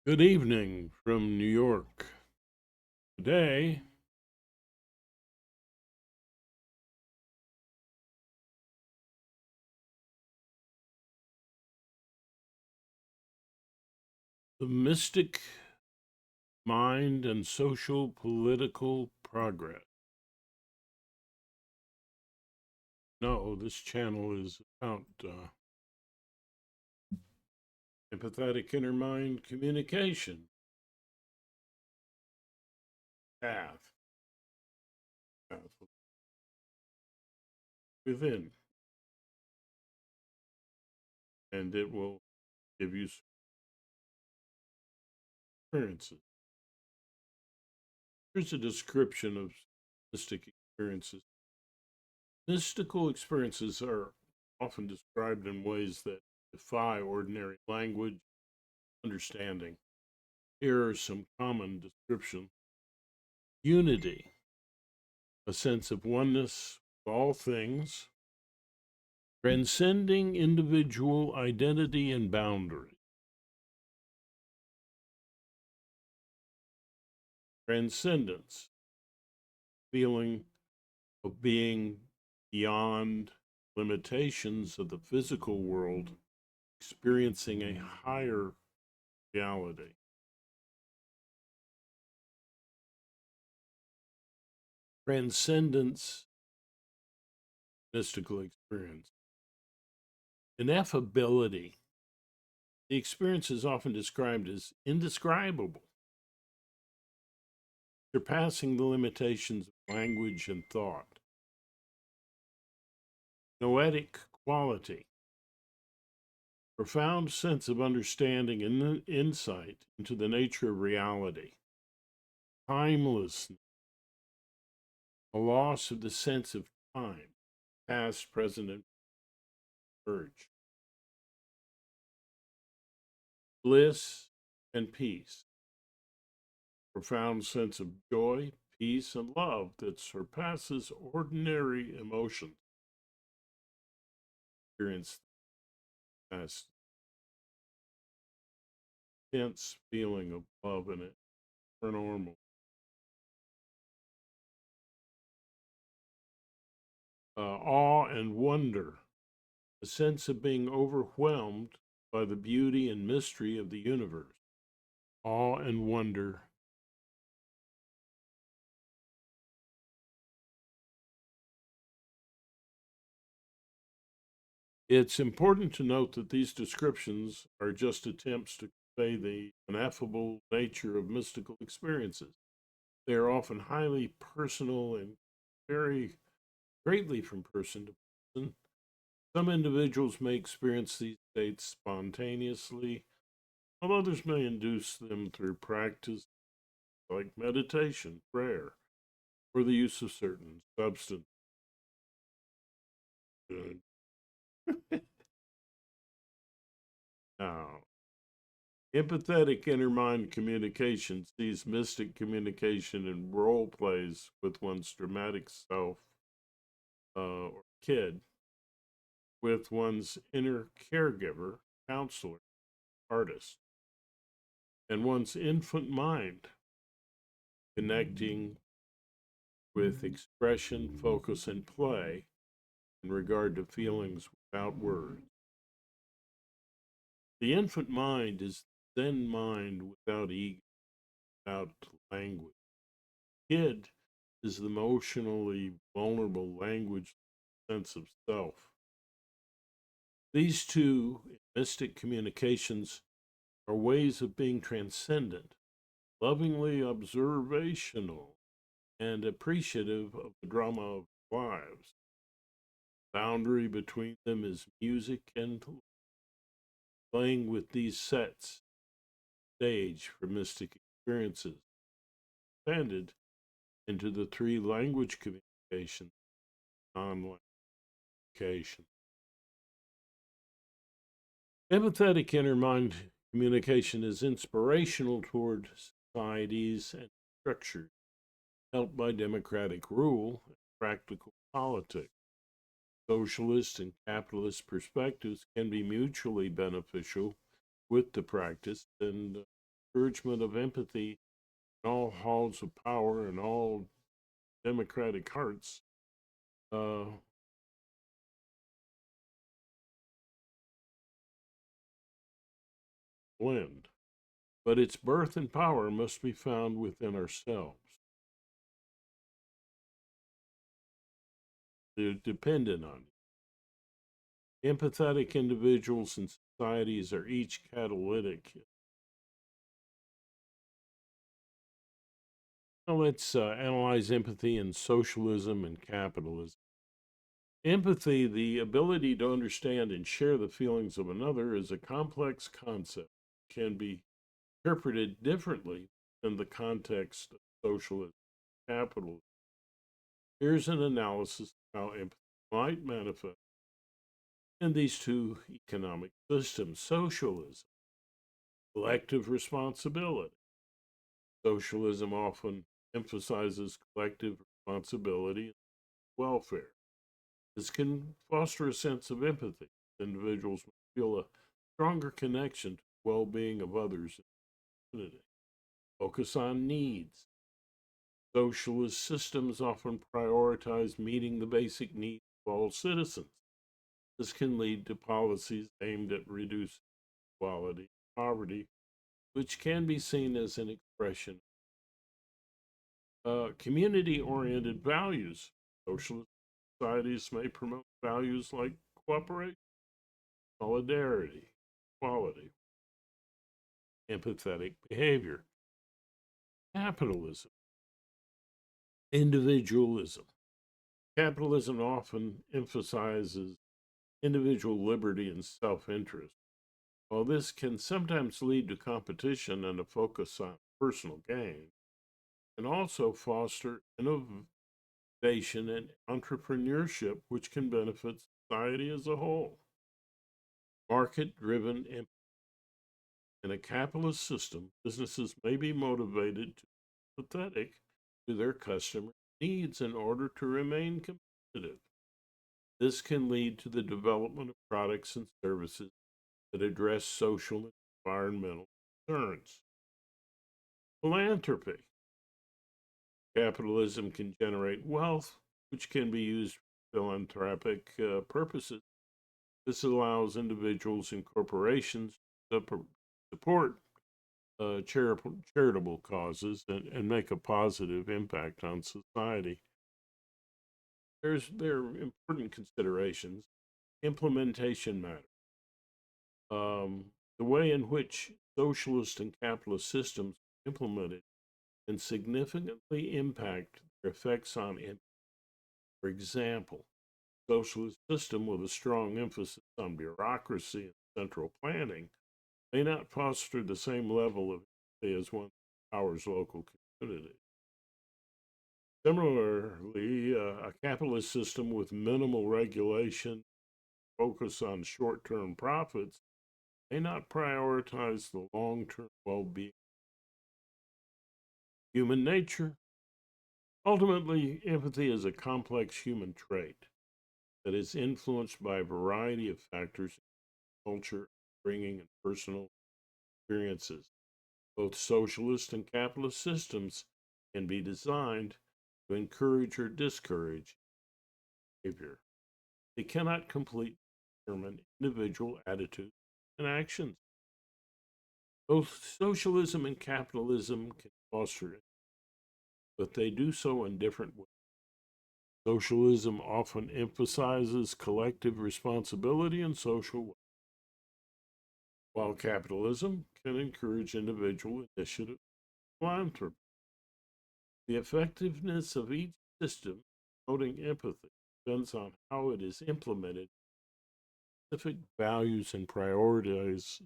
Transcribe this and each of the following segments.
Good evening from New York. Today, the mystic mind and social political progress. No, this channel is about empathetic inner mind communication path, path within, and it will give you experiences. Here's a description of mystic experiences. Mystical experiences are often described in ways that defy ordinary language understanding. Here are some common descriptions. Unity, a sense of oneness with all things, transcending individual identity and boundary. Transcendence, feeling of being beyond limitations of the physical world, experiencing a higher reality. Transcendence, mystical experience. Ineffability, the experience is often described as indescribable, surpassing the limitations of language and thought. Noetic quality, profound sense of understanding and insight into the nature of reality. Timelessness, a loss of the sense of time, past, present, and urge. Bliss and peace, profound sense of joy, peace, and love that surpasses ordinary emotions. Experience past intense feeling of love and paranormal. Awe and wonder, a sense of being overwhelmed by the beauty and mystery of the universe. Awe and wonder. It's important to note that these descriptions are just attempts to convey the ineffable nature of mystical experiences. They are often highly personal and vary greatly from person to person. Some individuals may experience these states spontaneously, while others may induce them through practice like meditation, prayer, or the use of certain substances. Now, empathetic inner mind communication sees mystic communication in role plays with one's dramatic self or kid, with one's inner caregiver, counselor, artist, and one's infant mind, connecting with expression, focus, and play in regard to feelings without words. The infant mind is Zen mind without ego, without language. Kid is the emotionally vulnerable language sense of self. These two mystic communications are ways of being transcendent, lovingly observational, and appreciative of the drama of lives. Boundary between them is music and playing with these sets stage for mystic experiences, expanded into the three language communication, non-language communication. Empathetic inner mind communication is inspirational toward societies and structures helped by democratic rule and practical politics. Socialist and capitalist perspectives can be mutually beneficial with the practice, and encouragement of empathy in all halls of power and all democratic hearts uh, blend. But its birth and power must be found within ourselves. They're dependent on it. Empathetic individuals and societies are each catalytic. Now let's analyze empathy in socialism and capitalism. Empathy, the ability to understand and share the feelings of another, is a complex concept. It can be interpreted differently in the context of socialism and capitalism. Here's an analysis of how empathy might manifest in these two economic systems. Socialism, collective responsibility. Socialism often emphasizes collective responsibility and welfare. This can foster a sense of empathy. Individuals feel a stronger connection to the well being of others in the community. Focus on needs. Socialist systems often prioritize meeting the basic needs of all citizens. This can lead to policies aimed at reducing inequality and poverty, which can be seen as an expression of community oriented values. Socialist societies may promote values like cooperation, solidarity, equality, empathetic behavior. Capitalism, individualism. Capitalism often emphasizes individual liberty and self interest. While this can sometimes lead to competition and a focus on personal gain, it can also foster innovation and entrepreneurship, which can benefit society as a whole. Market driven. In a capitalist system, businesses may be motivated to be empathetic to their customer needs in order to remain competitive. This can lead to the development of products and services that address social and environmental concerns. Philanthropy. Capitalism can generate wealth, which can be used for philanthropic purposes. This allows individuals and corporations to support charitable causes and make a positive impact on society. There are important considerations. Implementation matters. The way in which socialist and capitalist systems are implemented can significantly impact their effects on it. For example, socialist system with a strong emphasis on bureaucracy and central planning may not foster the same level of empathy as one that powers local communities. Similarly, a capitalist system with minimal regulation, focus on short term profits, may not prioritize the long term well being of human nature. Ultimately, empathy is a complex human trait that is influenced by a variety of factors, culture, bringing, and personal experiences. Both socialist and capitalist systems can be designed to encourage or discourage behavior. They cannot completely determine individual attitudes and actions. Both socialism and capitalism can foster it, but they do so in different ways. Socialism often emphasizes collective responsibility and social well, while capitalism can encourage individual initiative and philanthropy. The effectiveness of each system promoting empathy depends on how it is implemented, specific values and priorities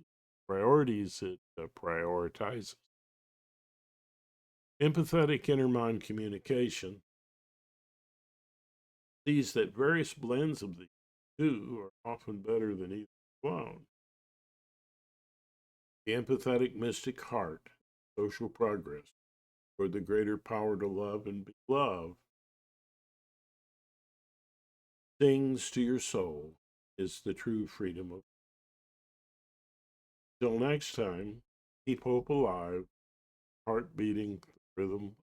it prioritizes. Empathetic intermind communication sees that various blends of the two are often better than either alone. The empathetic mystic heart, social progress, toward the greater power to love and be loved, sings to your soul, is the true freedom of. Till next time, keep hope alive, heart beating, rhythm